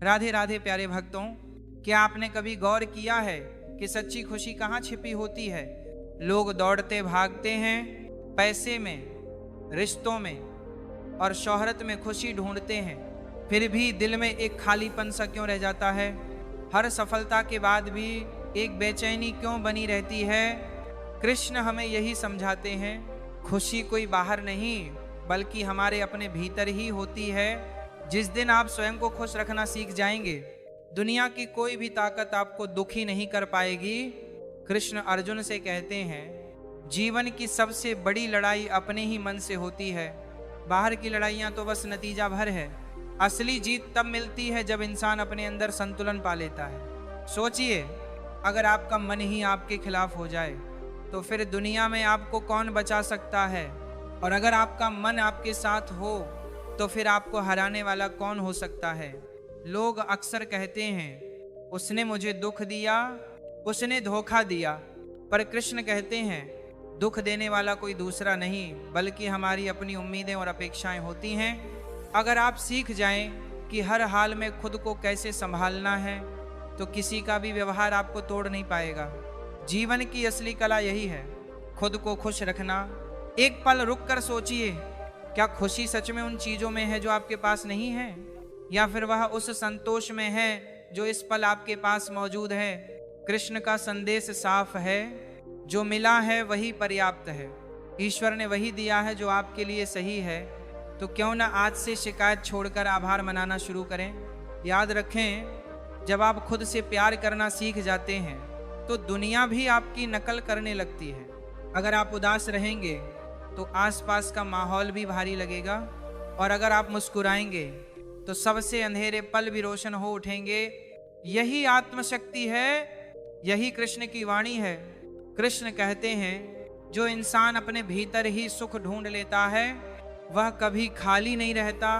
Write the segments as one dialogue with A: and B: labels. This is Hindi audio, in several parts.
A: राधे राधे प्यारे भक्तों, क्या आपने कभी गौर किया है कि सच्ची खुशी कहाँ छिपी होती है? लोग दौड़ते भागते हैं, पैसे में, रिश्तों में और शोहरत में खुशी ढूंढते हैं, फिर भी दिल में एक खालीपन सा क्यों रह जाता है? हर सफलता के बाद भी एक बेचैनी क्यों बनी रहती है? कृष्ण हमें यही समझाते हैं, खुशी कोई बाहर नहीं बल्कि हमारे अपने भीतर ही होती है। जिस दिन आप स्वयं को खुश रखना सीख जाएंगे, दुनिया की कोई भी ताकत आपको दुखी नहीं कर पाएगी। कृष्ण अर्जुन से कहते हैं, जीवन की सबसे बड़ी लड़ाई अपने ही मन से होती है। बाहर की लड़ाइयाँ तो बस नतीजा भर है। असली जीत तब मिलती है जब इंसान अपने अंदर संतुलन पा लेता है। सोचिए, अगर आपका मन ही आपके खिलाफ हो जाए तो फिर दुनिया में आपको कौन बचा सकता है? और अगर आपका मन आपके साथ हो तो फिर आपको हराने वाला कौन हो सकता है? लोग अक्सर कहते हैं, उसने मुझे दुख दिया, उसने धोखा दिया। पर कृष्ण कहते हैं, दुख देने वाला कोई दूसरा नहीं बल्कि हमारी अपनी उम्मीदें और अपेक्षाएं होती हैं। अगर आप सीख जाएं कि हर हाल में खुद को कैसे संभालना है, तो किसी का भी व्यवहार आपको तोड़ नहीं पाएगा। जीवन की असली कला यही है, खुद को खुश रखना। एक पल रुक कर सोचिए, क्या खुशी सच में उन चीजों में है जो आपके पास नहीं है, या फिर वह उस संतोष में है जो इस पल आपके पास मौजूद है? कृष्ण का संदेश साफ है, जो मिला है वही पर्याप्त है। ईश्वर ने वही दिया है जो आपके लिए सही है। तो क्यों ना आज से शिकायत छोड़कर आभार मनाना शुरू करें। याद रखें, जब आप खुद से प्यार करना सीख जाते हैं तो दुनिया भी आपकी नकल करने लगती है। अगर आप उदास रहेंगे तो आसपास का माहौल भी भारी लगेगा, और अगर आप मुस्कुराएंगे तो सबसे अंधेरे पल भी रोशन हो उठेंगे। यही आत्मशक्ति है, यही कृष्ण की वाणी है। कृष्ण कहते हैं, जो इंसान अपने भीतर ही सुख ढूंढ लेता है वह कभी खाली नहीं रहता।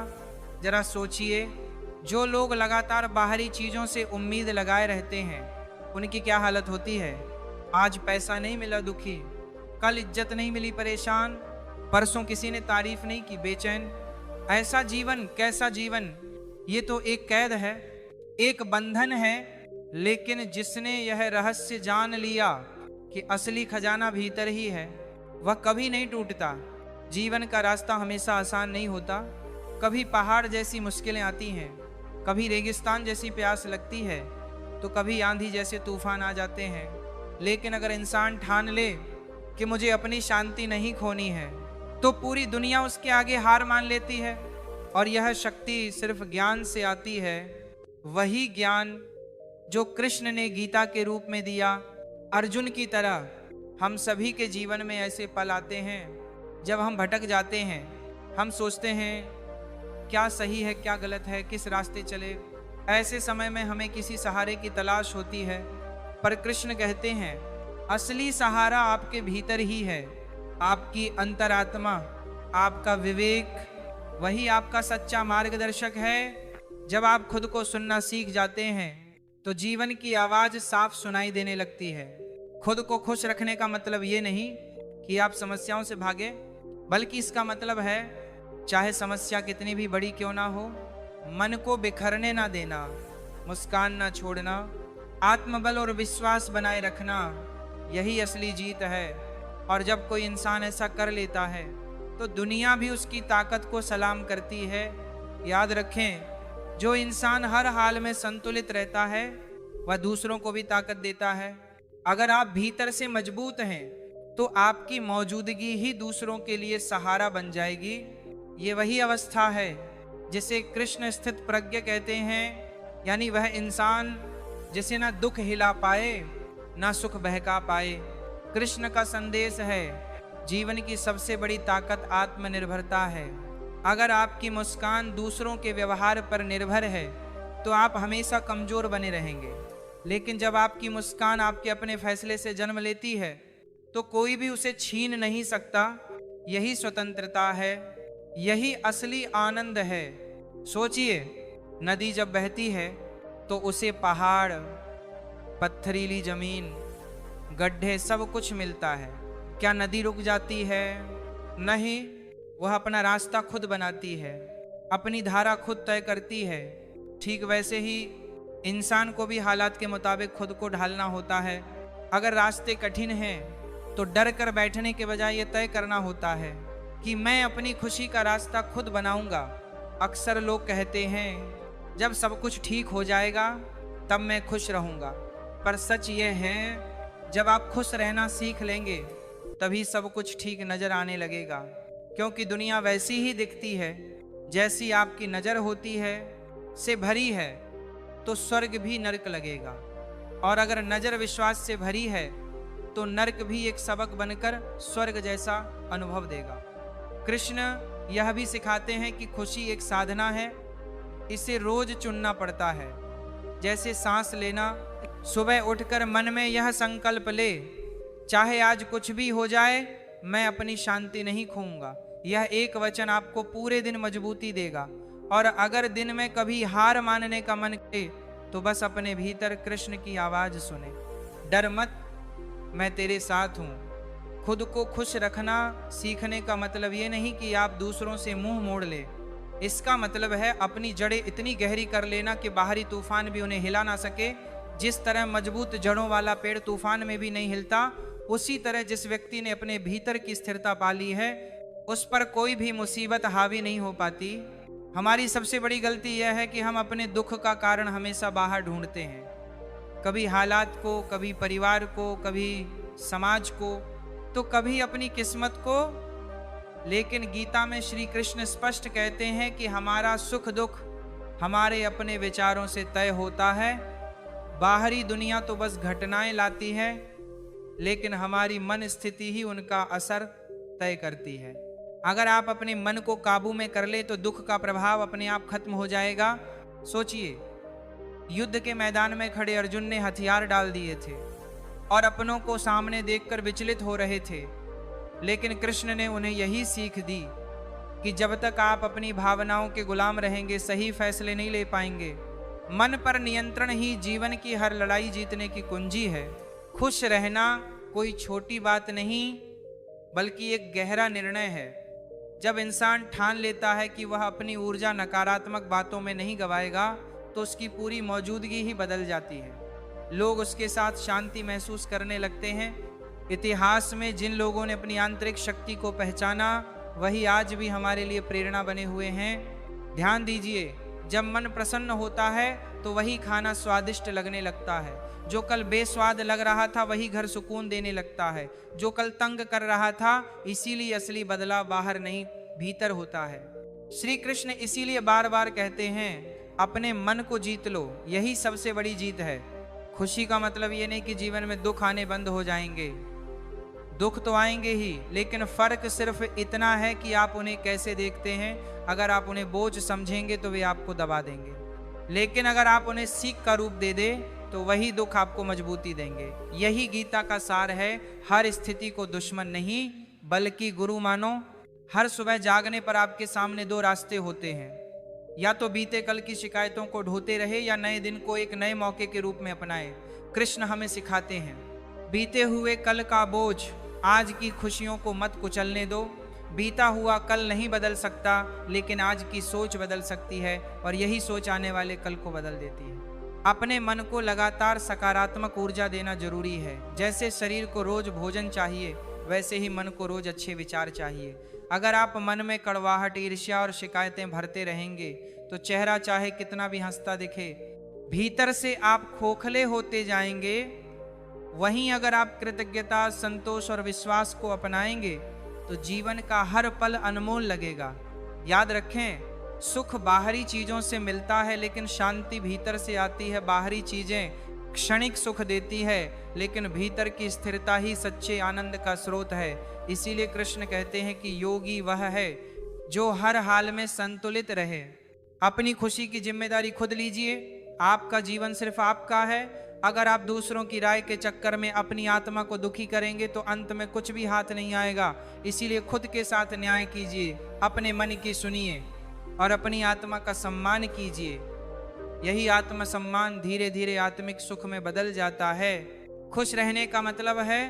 A: जरा सोचिए, जो लोग लगातार बाहरी चीजों से उम्मीद लगाए रहते हैं उनकी क्या हालत होती है? आज पैसा नहीं मिला दुखी, कल इज्जत नहीं मिली परेशान, परसों किसी ने तारीफ नहीं की बेचैन। ऐसा जीवन कैसा जीवन? ये तो एक कैद है, एक बंधन है। लेकिन जिसने यह रहस्य जान लिया कि असली खजाना भीतर ही है, वह कभी नहीं टूटता। जीवन का रास्ता हमेशा आसान नहीं होता। कभी पहाड़ जैसी मुश्किलें आती हैं, कभी रेगिस्तान जैसी प्यास लगती है, तो कभी आंधी जैसे तूफान आ जाते हैं। लेकिन अगर इंसान ठान ले कि मुझे अपनी शांति नहीं खोनी है, तो पूरी दुनिया उसके आगे हार मान लेती है। और यह शक्ति सिर्फ ज्ञान से आती है, वही ज्ञान जो कृष्ण ने गीता के रूप में दिया। अर्जुन की तरह हम सभी के जीवन में ऐसे पल आते हैं जब हम भटक जाते हैं। हम सोचते हैं क्या सही है, क्या गलत है, किस रास्ते चले। ऐसे समय में हमें किसी सहारे की तलाश होती है, पर कृष्ण कहते हैं, असली सहारा आपके भीतर ही है। आपकी अंतरात्मा, आपका विवेक, वही आपका सच्चा मार्गदर्शक है। जब आप खुद को सुनना सीख जाते हैं तो जीवन की आवाज साफ सुनाई देने लगती है। खुद को खुश रखने का मतलब ये नहीं कि आप समस्याओं से भागे, बल्कि इसका मतलब है, चाहे समस्या कितनी भी बड़ी क्यों ना हो, मन को बिखरने ना देना, मुस्कान ना छोड़ना, आत्मबल और विश्वास बनाए रखना, यही असली जीत है। और जब कोई इंसान ऐसा कर लेता है तो दुनिया भी उसकी ताकत को सलाम करती है। याद रखें, जो इंसान हर हाल में संतुलित रहता है वह दूसरों को भी ताकत देता है। अगर आप भीतर से मजबूत हैं तो आपकी मौजूदगी ही दूसरों के लिए सहारा बन जाएगी। ये वही अवस्था है जिसे कृष्ण स्थित प्रज्ञ कहते हैं, यानी वह इंसान जिसे ना दुख हिला पाए ना सुख बहका पाए। कृष्ण का संदेश है, जीवन की सबसे बड़ी ताकत आत्मनिर्भरता है। अगर आपकी मुस्कान दूसरों के व्यवहार पर निर्भर है तो आप हमेशा कमजोर बने रहेंगे। लेकिन जब आपकी मुस्कान आपके अपने फैसले से जन्म लेती है तो कोई भी उसे छीन नहीं सकता। यही स्वतंत्रता है, यही असली आनंद है। सोचिए, नदी जब बहती है तो उसे पहाड़, पत्थरीली जमीन, गड्ढे सब कुछ मिलता है। क्या नदी रुक जाती है? नहीं, वह अपना रास्ता खुद बनाती है, अपनी धारा खुद तय करती है। ठीक वैसे ही इंसान को भी हालात के मुताबिक खुद को ढालना होता है। अगर रास्ते कठिन हैं तो डर कर बैठने के बजाय ये तय करना होता है कि मैं अपनी खुशी का रास्ता खुद बनाऊंगा। अक्सर लोग कहते हैं जब सब कुछ ठीक हो जाएगा तब मैं खुश रहूंगा, पर सच ये है जब आप खुश रहना सीख लेंगे तभी सब कुछ ठीक नजर आने लगेगा। क्योंकि दुनिया वैसी ही दिखती है जैसी आपकी नज़र होती है से भरी है तो स्वर्ग भी नरक लगेगा, और अगर नज़र विश्वास से भरी है तो नरक भी एक सबक बनकर स्वर्ग जैसा अनुभव देगा। कृष्ण यह भी सिखाते हैं कि खुशी एक साधना है, इसे रोज चुनना पड़ता है। जैसे सांस लेना, सुबह उठकर मन में यह संकल्प ले चाहे आज कुछ भी हो जाए मैं अपनी शांति नहीं खोऊंगा। यह एक वचन आपको पूरे दिन मजबूती देगा। और अगर दिन में कभी हार मानने का मन करे तो बस अपने भीतर कृष्ण की आवाज सुने, डर मत, मैं तेरे साथ हूँ। खुद को खुश रखना सीखने का मतलब ये नहीं कि आप दूसरों से मुंह मोड़ ले, इसका मतलब है अपनी जड़ें इतनी गहरी कर लेना कि बाहरी तूफान भी उन्हें हिला ना सके। जिस तरह मजबूत जड़ों वाला पेड़ तूफान में भी नहीं हिलता, उसी तरह जिस व्यक्ति ने अपने भीतर की स्थिरता पाली है उस पर कोई भी मुसीबत हावी नहीं हो पाती। हमारी सबसे बड़ी गलती यह है कि हम अपने दुख का कारण हमेशा बाहर ढूंढते हैं, कभी हालात को, कभी परिवार को, कभी समाज को, तो कभी अपनी किस्मत को। लेकिन गीता में श्री कृष्ण स्पष्ट कहते हैं कि हमारा सुख दुख हमारे अपने विचारों से तय होता है। बाहरी दुनिया तो बस घटनाएं लाती है, लेकिन हमारी मन स्थिति ही उनका असर तय करती है। अगर आप अपने मन को काबू में कर ले तो दुख का प्रभाव अपने आप खत्म हो जाएगा। सोचिए, युद्ध के मैदान में खड़े अर्जुन ने हथियार डाल दिए थे और अपनों को सामने देखकर विचलित हो रहे थे, लेकिन कृष्ण ने उन्हें यही सीख दी कि जब तक आप अपनी भावनाओं के गुलाम रहेंगे सही फैसले नहीं ले पाएंगे। मन पर नियंत्रण ही जीवन की हर लड़ाई जीतने की कुंजी है। खुश रहना कोई छोटी बात नहीं बल्कि एक गहरा निर्णय है। जब इंसान ठान लेता है कि वह अपनी ऊर्जा नकारात्मक बातों में नहीं गवाएगा तो उसकी पूरी मौजूदगी ही बदल जाती है। लोग उसके साथ शांति महसूस करने लगते हैं। इतिहास में जिन लोगों ने अपनी आंतरिक शक्ति को पहचाना वही आज भी हमारे लिए प्रेरणा बने हुए हैं। ध्यान दीजिए, जब मन प्रसन्न होता है तो वही खाना स्वादिष्ट लगने लगता है। जो कल बेस्वाद लग रहा था वही घर सुकून देने लगता है। जो कल तंग कर रहा था, इसीलिए असली बदलाव बाहर नहीं भीतर होता है। श्री कृष्ण इसीलिए बार बार कहते हैं अपने मन को जीत लो, यही सबसे बड़ी जीत है। खुशी का मतलब ये नहीं कि जीवन में दुख आने बंद हो जाएंगे, दुख तो आएंगे ही, लेकिन फर्क सिर्फ इतना है कि आप उन्हें कैसे देखते हैं। अगर आप उन्हें बोझ समझेंगे तो वे आपको दबा देंगे, लेकिन अगर आप उन्हें सीख का रूप दे दे तो वही दुख आपको मजबूती देंगे। यही गीता का सार है। हर स्थिति को दुश्मन नहीं बल्कि गुरु मानो। हर सुबह जागने पर आपके सामने दो रास्ते होते हैं, या तो बीते कल की शिकायतों को ढोते रहे या नए दिन को एक नए मौके के रूप में अपनाएं। कृष्ण हमें सिखाते हैं बीते हुए कल का बोझ आज की खुशियों को मत कुचलने दो। बीता हुआ कल नहीं बदल सकता, लेकिन आज की सोच बदल सकती है और यही सोच आने वाले कल को बदल देती है। अपने मन को लगातार सकारात्मक ऊर्जा देना जरूरी है। जैसे शरीर को रोज भोजन चाहिए वैसे ही मन को रोज अच्छे विचार चाहिए। अगर आप मन में कड़वाहट, ईर्ष्या और शिकायतें भरते रहेंगे तो चेहरा चाहे कितना भी हंसता दिखे, भीतर से आप खोखले होते जाएंगे। वहीं अगर आप कृतज्ञता, संतोष और विश्वास को अपनाएंगे तो जीवन का हर पल अनमोल लगेगा। याद रखें, सुख बाहरी चीजों से मिलता है लेकिन शांति भीतर से आती है। बाहरी चीजें क्षणिक सुख देती है लेकिन भीतर की स्थिरता ही सच्चे आनंद का स्रोत है। इसीलिए कृष्ण कहते हैं कि योगी वह है जो हर हाल में संतुलित रहे। अपनी खुशी की जिम्मेदारी खुद लीजिए। आपका जीवन सिर्फ आपका है। अगर आप दूसरों की राय के चक्कर में अपनी आत्मा को दुखी करेंगे तो अंत में कुछ भी हाथ नहीं आएगा। इसीलिए खुद के साथ न्याय कीजिए, अपने मन की सुनिए और अपनी आत्मा का सम्मान कीजिए। यही आत्मसम्मान धीरे धीरे आत्मिक सुख में बदल जाता है। खुश रहने का मतलब है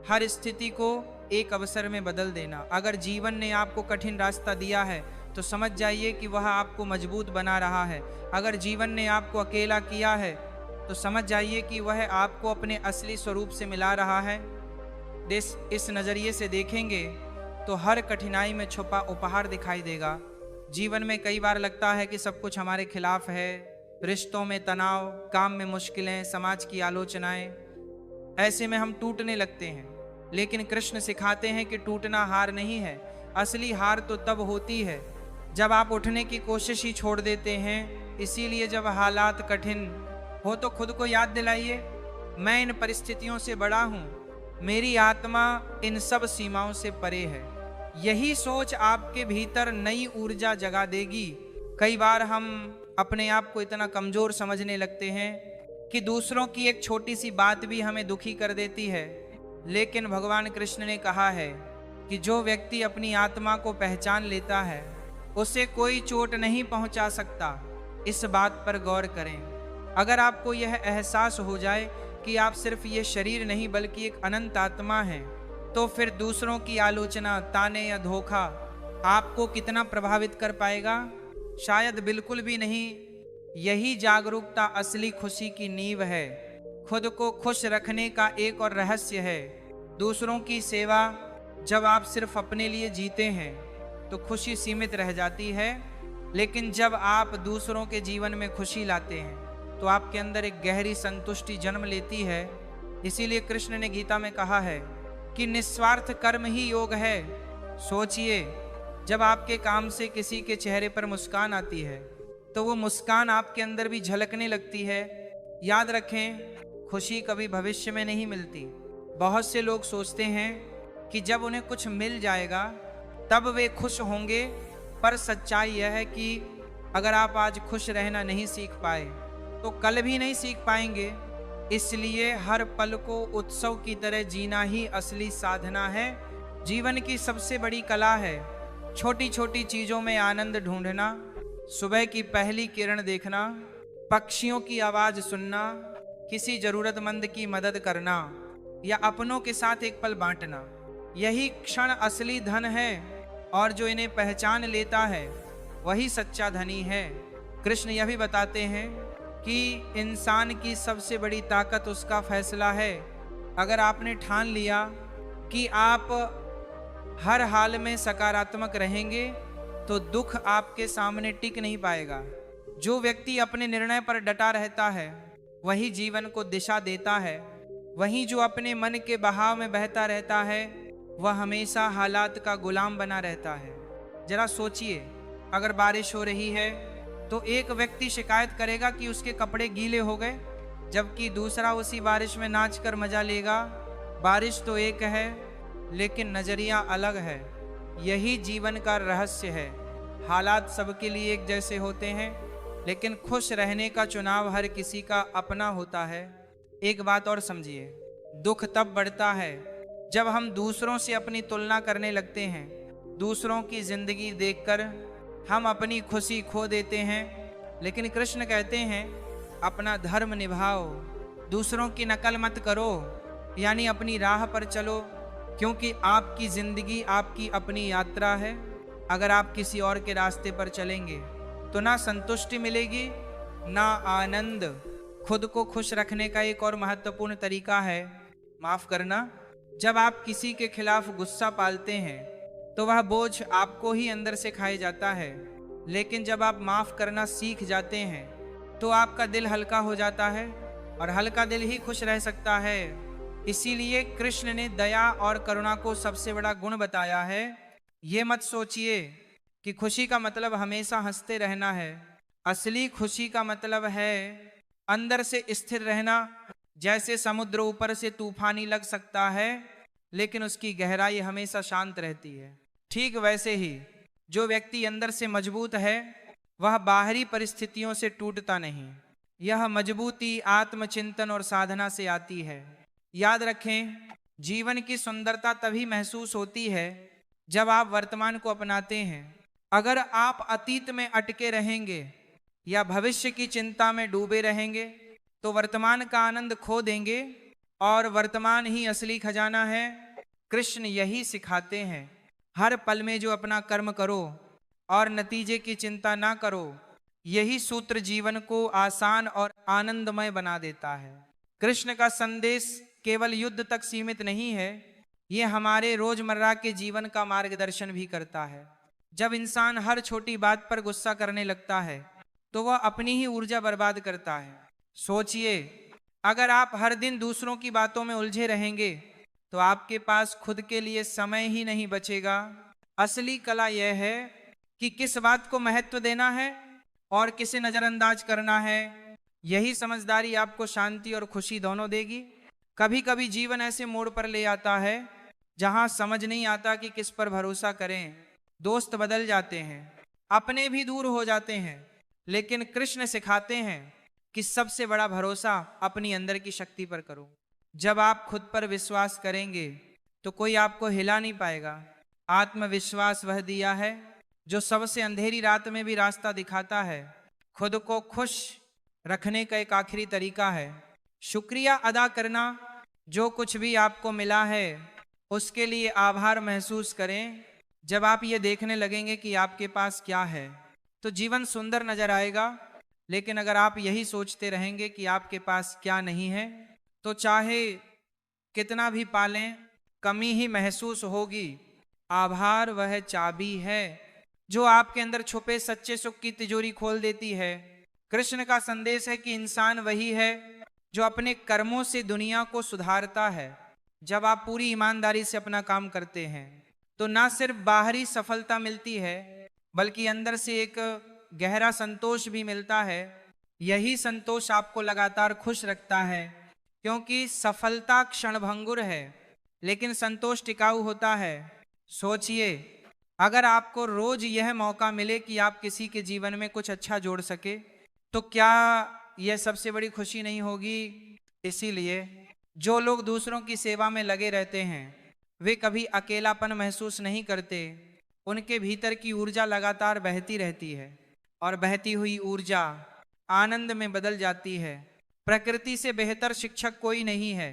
A: हर स्थिति को एक अवसर में बदल देना। अगर जीवन ने आपको कठिन रास्ता दिया है तो समझ जाइए कि वह आपको मजबूत बना रहा है। अगर जीवन ने आपको अकेला किया है तो समझ जाइए कि वह आपको अपने असली स्वरूप से मिला रहा है। इस नज़रिए से देखेंगे तो हर कठिनाई में छुपा उपहार दिखाई देगा। जीवन में कई बार लगता है कि सब कुछ हमारे खिलाफ है, रिश्तों में तनाव, काम में मुश्किलें, समाज की आलोचनाएं। ऐसे में हम टूटने लगते हैं, लेकिन कृष्ण सिखाते हैं कि टूटना हार नहीं है। असली हार तो तब होती है जब आप उठने की कोशिश ही छोड़ देते हैं। इसीलिए जब हालात कठिन हो तो खुद को याद दिलाइए, मैं इन परिस्थितियों से बड़ा हूँ, मेरी आत्मा इन सब सीमाओं से परे है। यही सोच आपके भीतर नई ऊर्जा जगा देगी। कई बार हम अपने आप को इतना कमजोर समझने लगते हैं कि दूसरों की एक छोटी सी बात भी हमें दुखी कर देती है, लेकिन भगवान कृष्ण ने कहा है कि जो व्यक्ति अपनी आत्मा को पहचान लेता है उसे कोई चोट नहीं पहुंचा सकता। इस बात पर गौर करें। अगर आपको यह एहसास हो जाए कि आप सिर्फ ये शरीर नहीं बल्कि एक अनंत आत्मा हैं, तो फिर दूसरों की आलोचना, ताने या धोखा आपको कितना प्रभावित कर पाएगा? शायद बिल्कुल भी नहीं। यही जागरूकता असली खुशी की नींव है। खुद को खुश रखने का एक और रहस्य है दूसरों की सेवा। जब आप सिर्फ अपने लिए जीते हैं तो खुशी सीमित रह जाती है, लेकिन जब आप दूसरों के जीवन में खुशी लाते हैं तो आपके अंदर एक गहरी संतुष्टि जन्म लेती है। इसीलिए कृष्ण ने गीता में कहा है कि निस्वार्थ कर्म ही योग है। सोचिए, जब आपके काम से किसी के चेहरे पर मुस्कान आती है तो वो मुस्कान आपके अंदर भी झलकने लगती है। याद रखें, खुशी कभी भविष्य में नहीं मिलती। बहुत से लोग सोचते हैं कि जब उन्हें कुछ मिल जाएगा तब वे खुश होंगे, पर सच्चाई यह है कि अगर आप आज खुश रहना नहीं सीख पाए तो कल भी नहीं सीख पाएंगे। इसलिए हर पल को उत्सव की तरह जीना ही असली साधना है। जीवन की सबसे बड़ी कला है छोटी छोटी चीजों में आनंद ढूंढना। सुबह की पहली किरण देखना, पक्षियों की आवाज सुनना, किसी जरूरतमंद की मदद करना या अपनों के साथ एक पल बांटना। यही क्षण असली धन है, और जो इन्हें पहचान लेता है वही सच्चा धनी है। कृष्ण यह भी बताते हैं कि इंसान की सबसे बड़ी ताकत उसका फैसला है। अगर आपने ठान लिया कि आप हर हाल में सकारात्मक रहेंगे तो दुख आपके सामने टिक नहीं पाएगा। जो व्यक्ति अपने निर्णय पर डटा रहता है वही जीवन को दिशा देता है। वहीं जो अपने मन के बहाव में बहता रहता है वह हमेशा हालात का गुलाम बना रहता है। जरा सोचिए, अगर बारिश हो रही है तो एक व्यक्ति शिकायत करेगा कि उसके कपड़े गीले हो गए, जबकि दूसरा उसी बारिश में नाचकर मजा लेगा। बारिश तो एक है लेकिन नजरिया अलग है। यही जीवन का रहस्य है। हालात सबके लिए एक जैसे होते हैं, लेकिन खुश रहने का चुनाव हर किसी का अपना होता है। एक बात और समझिए, दुख तब बढ़ता है जब हम दूसरों से अपनी तुलना करने लगते हैं। दूसरों की जिंदगी देखकर हम अपनी खुशी खो देते हैं, लेकिन कृष्ण कहते हैं अपना धर्म निभाओ, दूसरों की नकल मत करो, यानी अपनी राह पर चलो, क्योंकि आपकी जिंदगी आपकी अपनी यात्रा है। अगर आप किसी और के रास्ते पर चलेंगे तो ना संतुष्टि मिलेगी ना आनंद। खुद को खुश रखने का एक और महत्वपूर्ण तरीका है माफ करना। जब आप किसी के खिलाफ गुस्सा पालते हैं तो वह बोझ आपको ही अंदर से खाए जाता है, लेकिन जब आप माफ करना सीख जाते हैं तो आपका दिल हल्का हो जाता है, और हल्का दिल ही खुश रह सकता है। इसीलिए कृष्ण ने दया और करुणा को सबसे बड़ा गुण बताया है। ये मत सोचिए कि खुशी का मतलब हमेशा हंसते रहना है। असली खुशी का मतलब है अंदर से स्थिर रहना। जैसे समुद्र ऊपर से तूफानी लग सकता है लेकिन उसकी गहराई हमेशा शांत रहती है, ठीक वैसे ही जो व्यक्ति अंदर से मजबूत है वह बाहरी परिस्थितियों से टूटता नहीं। यह मजबूती आत्मचिंतन और साधना से आती है। याद रखें, जीवन की सुंदरता तभी महसूस होती है जब आप वर्तमान को अपनाते हैं। अगर आप अतीत में अटके रहेंगे या भविष्य की चिंता में डूबे रहेंगे तो वर्तमान का आनंद खो देंगे, और वर्तमान ही असली खजाना है। कृष्ण यही सिखाते हैं, हर पल में जो अपना कर्म करो और नतीजे की चिंता ना करो। यही सूत्र जीवन को आसान और आनंदमय बना देता है। कृष्ण का संदेश केवल युद्ध तक सीमित नहीं है, ये हमारे रोजमर्रा के जीवन का मार्गदर्शन भी करता है। जब इंसान हर छोटी बात पर गुस्सा करने लगता है तो वह अपनी ही ऊर्जा बर्बाद करता है। सोचिए, अगर आप हर दिन दूसरों की बातों में उलझे रहेंगे तो आपके पास खुद के लिए समय ही नहीं बचेगा। असली कला यह है कि किस बात को महत्व देना है और किसे नजरअंदाज करना है। यही समझदारी आपको शांति और खुशी दोनों देगी। कभी कभी जीवन ऐसे मोड़ पर ले आता है जहां समझ नहीं आता कि किस पर भरोसा करें। दोस्त बदल जाते हैं, अपने भी दूर हो जाते हैं, लेकिन कृष्ण सिखाते हैं कि सबसे बड़ा भरोसा अपनी अंदर की शक्ति पर करो। जब आप खुद पर विश्वास करेंगे तो कोई आपको हिला नहीं पाएगा। आत्मविश्वास वह दिया है जो सबसे अंधेरी रात में भी रास्ता दिखाता है। खुद को खुश रखने का एक आखिरी तरीका है शुक्रिया अदा करना। जो कुछ भी आपको मिला है उसके लिए आभार महसूस करें। जब आप ये देखने लगेंगे कि आपके पास क्या है तो जीवन सुंदर नजर आएगा। लेकिन अगर आप यही सोचते रहेंगे कि आपके पास क्या नहीं है तो चाहे कितना भी पालें कमी ही महसूस होगी। आभार वह चाबी है जो आपके अंदर छुपे सच्चे सुख की तिजोरी खोल देती है। कृष्ण का संदेश है कि इंसान वही है जो अपने कर्मों से दुनिया को सुधारता है। जब आप पूरी ईमानदारी से अपना काम करते हैं तो ना सिर्फ बाहरी सफलता मिलती है बल्कि अंदर से एक गहरा संतोष भी मिलता है। यही संतोष आपको लगातार खुश रखता है, क्योंकि सफलता क्षणभंगुर है लेकिन संतोष टिकाऊ होता है। सोचिए, अगर आपको रोज यह मौका मिले कि आप किसी के जीवन में कुछ अच्छा जोड़ सके तो क्या यह सबसे बड़ी खुशी नहीं होगी? इसीलिए जो लोग दूसरों की सेवा में लगे रहते हैं वे कभी अकेलापन महसूस नहीं करते। उनके भीतर की ऊर्जा लगातार बहती रहती है और बहती हुई ऊर्जा आनंद में बदल जाती है। प्रकृति से बेहतर शिक्षक कोई नहीं है।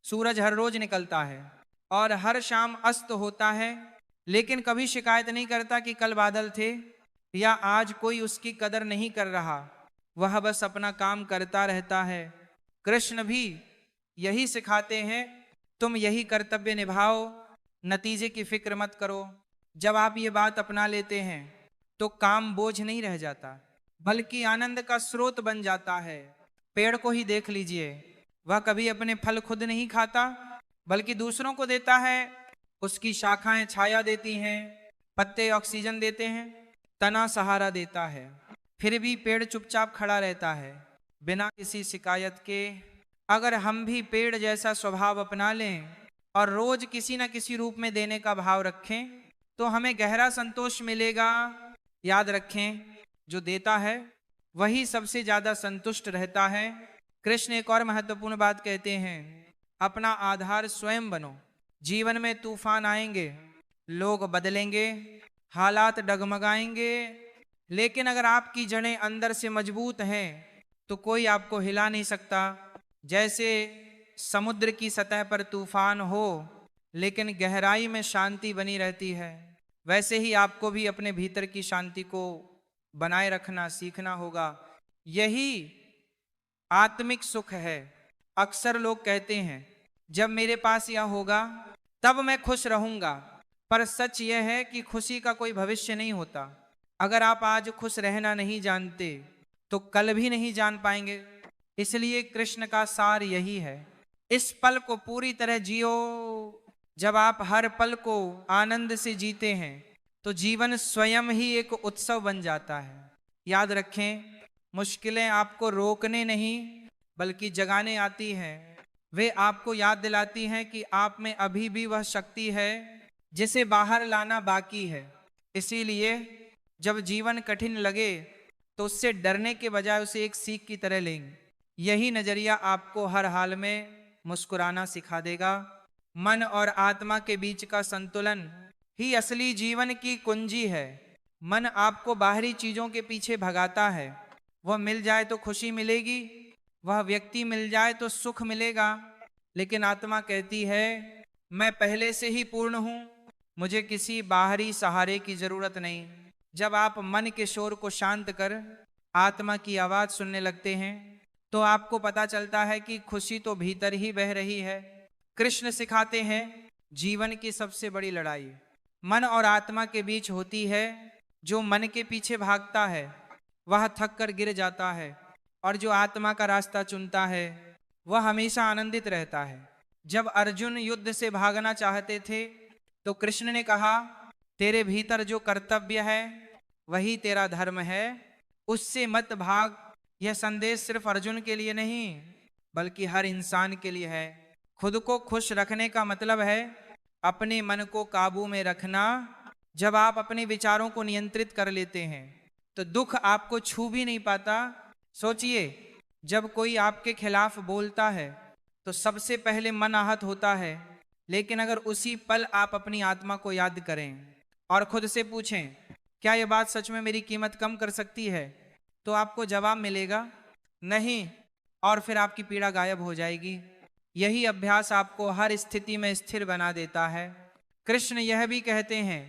A: सूरज हर रोज निकलता है और हर शाम अस्त होता है, लेकिन कभी शिकायत नहीं करता कि कल बादल थे या आज कोई उसकी कदर नहीं कर रहा। वह बस अपना काम करता रहता है। कृष्ण भी यही सिखाते हैं, तुम यही कर्तव्य निभाओ, नतीजे की फिक्र मत करो। जब आप ये बात अपना लेते हैं तो काम बोझ नहीं रह जाता बल्कि आनंद का स्रोत बन जाता है। पेड़ को ही देख लीजिए, वह कभी अपने फल खुद नहीं खाता बल्कि दूसरों को देता है। उसकी शाखाएं छाया देती हैं, पत्ते ऑक्सीजन देते हैं, तना सहारा देता है। फिर भी पेड़ चुपचाप खड़ा रहता है बिना किसी शिकायत के। अगर हम भी पेड़ जैसा स्वभाव अपना लें और रोज किसी न किसी रूप में देने का भाव रखें तो हमें गहरा संतोष मिलेगा। याद रखें, जो देता है वही सबसे ज्यादा संतुष्ट रहता है। कृष्ण एक और महत्वपूर्ण बात कहते हैं, अपना आधार स्वयं बनो। जीवन में तूफान आएंगे, लोग बदलेंगे, हालात डगमगाएंगे, लेकिन अगर आपकी जड़ें अंदर से मजबूत हैं तो कोई आपको हिला नहीं सकता। जैसे समुद्र की सतह पर तूफान हो लेकिन गहराई में शांति बनी रहती है, वैसे ही आपको भी अपने भीतर की शांति को बनाए रखना सीखना होगा। यही आत्मिक सुख है। अक्सर लोग कहते हैं जब मेरे पास यह होगा तब मैं खुश रहूंगा, पर सच यह है कि खुशी का कोई भविष्य नहीं होता। अगर आप आज खुश रहना नहीं जानते तो कल भी नहीं जान पाएंगे। इसलिए कृष्ण का सार यही है, इस पल को पूरी तरह जियो। जब आप हर पल को आनंद से जीते हैं तो जीवन स्वयं ही एक उत्सव बन जाता है। याद रखें, मुश्किलें आपको रोकने नहीं बल्कि जगाने आती हैं। वे आपको याद दिलाती हैं कि आप में अभी भी वह शक्ति है जिसे बाहर लाना बाकी है। इसीलिए जब जीवन कठिन लगे तो उससे डरने के बजाय उसे एक सीख की तरह लेंगे। यही नजरिया आपको हर हाल में मुस्कुराना सिखा देगा। मन और आत्मा के बीच का संतुलन ही असली जीवन की कुंजी है। मन आपको बाहरी चीजों के पीछे भगाता है, वह मिल जाए तो खुशी मिलेगी, वह व्यक्ति मिल जाए तो सुख मिलेगा, लेकिन आत्मा कहती है मैं पहले से ही पूर्ण हूं, मुझे किसी बाहरी सहारे की जरूरत नहीं। जब आप मन के शोर को शांत कर आत्मा की आवाज सुनने लगते हैं तो आपको पता चलता है कि खुशी तो भीतर ही बह रही है। कृष्ण सिखाते हैं जीवन की सबसे बड़ी लड़ाई मन और आत्मा के बीच होती है। जो मन के पीछे भागता है वह थक कर गिर जाता है और जो आत्मा का रास्ता चुनता है वह हमेशा आनंदित रहता है। जब अर्जुन युद्ध से भागना चाहते थे तो कृष्ण ने कहा, तेरे भीतर जो कर्तव्य है वही तेरा धर्म है, उससे मत भाग। यह संदेश सिर्फ अर्जुन के लिए नहीं बल्कि हर इंसान के लिए है। खुद को खुश रखने का मतलब है अपने मन को काबू में रखना। जब आप अपने विचारों को नियंत्रित कर लेते हैं तो दुख आपको छू भी नहीं पाता। सोचिए, जब कोई आपके खिलाफ बोलता है तो सबसे पहले मन आहत होता है, लेकिन अगर उसी पल आप अपनी आत्मा को याद करें और खुद से पूछें क्या यह बात सच में मेरी कीमत कम कर सकती है, तो आपको जवाब मिलेगा नहीं, और फिर आपकी पीड़ा गायब हो जाएगी। यही अभ्यास आपको हर स्थिति में स्थिर बना देता है। कृष्ण यह भी कहते हैं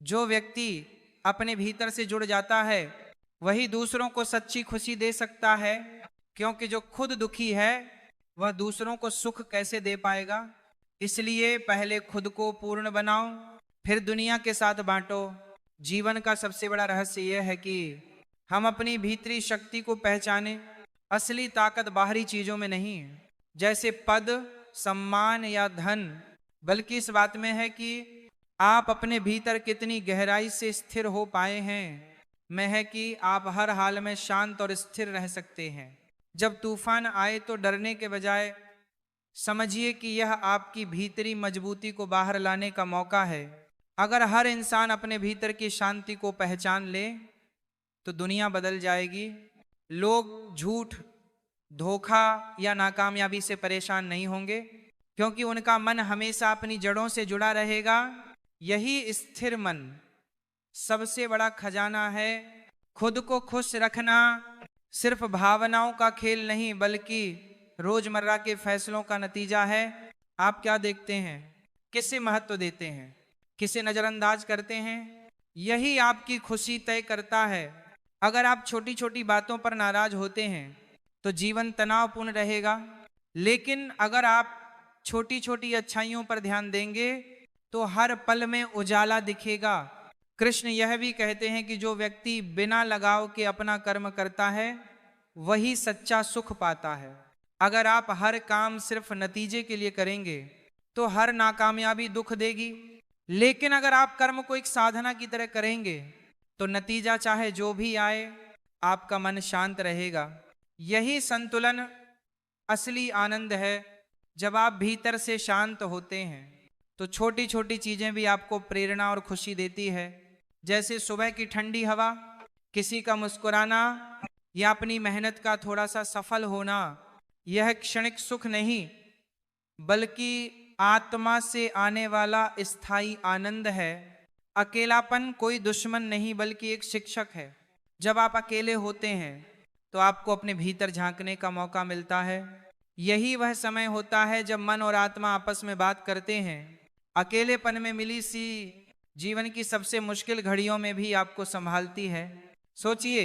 A: जो व्यक्ति अपने भीतर से जुड़ जाता है वही दूसरों को सच्ची खुशी दे सकता है, क्योंकि जो खुद दुखी है वह दूसरों को सुख कैसे दे पाएगा। इसलिए पहले खुद को पूर्ण बनाओ, फिर दुनिया के साथ बांटो। जीवन का सबसे बड़ा रहस्य यह है कि हम अपनी भीतरी शक्ति को पहचानें। असली ताकत बाहरी चीजों में नहीं है, जैसे पद, सम्मान या धन, बल्कि इस बात में है कि आप अपने भीतर कितनी गहराई से स्थिर हो पाए हैं। में है कि आप हर हाल में शांत और स्थिर रह सकते हैं। जब तूफान आए तो डरने के बजाय समझिए कि यह आपकी भीतरी मजबूती को बाहर लाने का मौका है। अगर हर इंसान अपने भीतर की शांति को पहचान ले तो दुनिया बदल जाएगी। लोग झूठ, धोखा या नाकामयाबी से परेशान नहीं होंगे, क्योंकि उनका मन हमेशा अपनी जड़ों से जुड़ा रहेगा। यही स्थिर मन सबसे बड़ा खजाना है। खुद को खुश रखना सिर्फ भावनाओं का खेल नहीं बल्कि रोजमर्रा के फैसलों का नतीजा है। आप क्या देखते हैं, किसे महत्व देते हैं, किसे नजरअंदाज करते हैं, यही आपकी खुशी तय करता है। अगर आप छोटी छोटी बातों पर नाराज होते हैं तो जीवन तनावपूर्ण रहेगा, लेकिन अगर आप छोटी छोटी अच्छाइयों पर ध्यान देंगे तो हर पल में उजाला दिखेगा। कृष्ण यह भी कहते हैं कि जो व्यक्ति बिना लगाव के अपना कर्म करता है वही सच्चा सुख पाता है। अगर आप हर काम सिर्फ नतीजे के लिए करेंगे तो हर नाकामयाबी दुख देगी, लेकिन अगर आप कर्म को एक साधना की तरह करेंगे तो नतीजा चाहे जो भी आए आपका मन शांत रहेगा। यही संतुलन असली आनंद है। जब आप भीतर से शांत होते हैं तो छोटी छोटी चीजें भी आपको प्रेरणा और खुशी देती है, जैसे सुबह की ठंडी हवा, किसी का मुस्कुराना या अपनी मेहनत का थोड़ा सा सफल होना। यह क्षणिक सुख नहीं बल्कि आत्मा से आने वाला स्थायी आनंद है। अकेलापन कोई दुश्मन नहीं बल्कि एक शिक्षक है। जब आप अकेले होते हैं तो आपको अपने भीतर झांकने का मौका मिलता है। यही वह समय होता है जब मन और आत्मा आपस में बात करते हैं। अकेलेपन में मिली सी जीवन की सबसे मुश्किल घड़ियों में भी आपको संभालती है। सोचिए,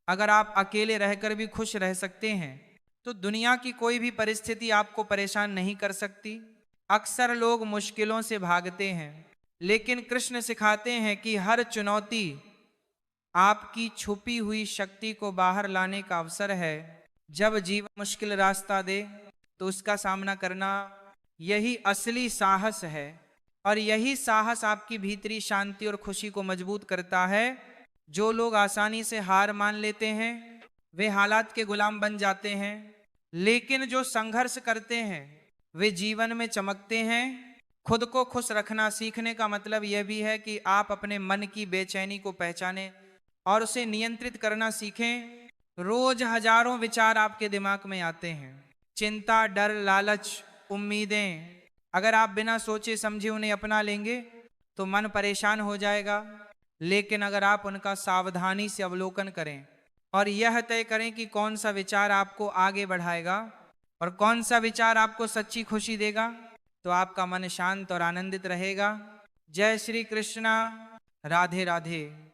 A: अगर आप अकेले रहकर भी खुश रह सकते हैं तो दुनिया की कोई भी परिस्थिति आपको परेशान नहीं कर सकती। अक्सर लोग मुश्किलों से भागते हैं, लेकिन कृष्ण सिखाते हैं कि हर चुनौती आपकी छुपी हुई शक्ति को बाहर लाने का अवसर है। जब जीवन मुश्किल रास्ता दे तो उसका सामना करना यही असली साहस है, और यही साहस आपकी भीतरी शांति और खुशी को मजबूत करता है। जो लोग आसानी से हार मान लेते हैं वे हालात के गुलाम बन जाते हैं, लेकिन जो संघर्ष करते हैं वे जीवन में चमकते हैं। खुद को खुश रखना सीखने का मतलब यह भी है कि आप अपने मन की बेचैनी को पहचानें और उसे नियंत्रित करना सीखें। रोज हजारों विचार आपके दिमाग में आते हैं, चिंता, डर, लालच, उम्मीदें। अगर आप बिना सोचे समझे उन्हें अपना लेंगे तो मन परेशान हो जाएगा, लेकिन अगर आप उनका सावधानी से अवलोकन करें और यह तय करें कि कौन सा विचार आपको आगे बढ़ाएगा और कौन सा विचार आपको सच्ची खुशी देगा, तो आपका मन शांत और आनंदित रहेगा। जय श्री कृष्णा। राधे राधे।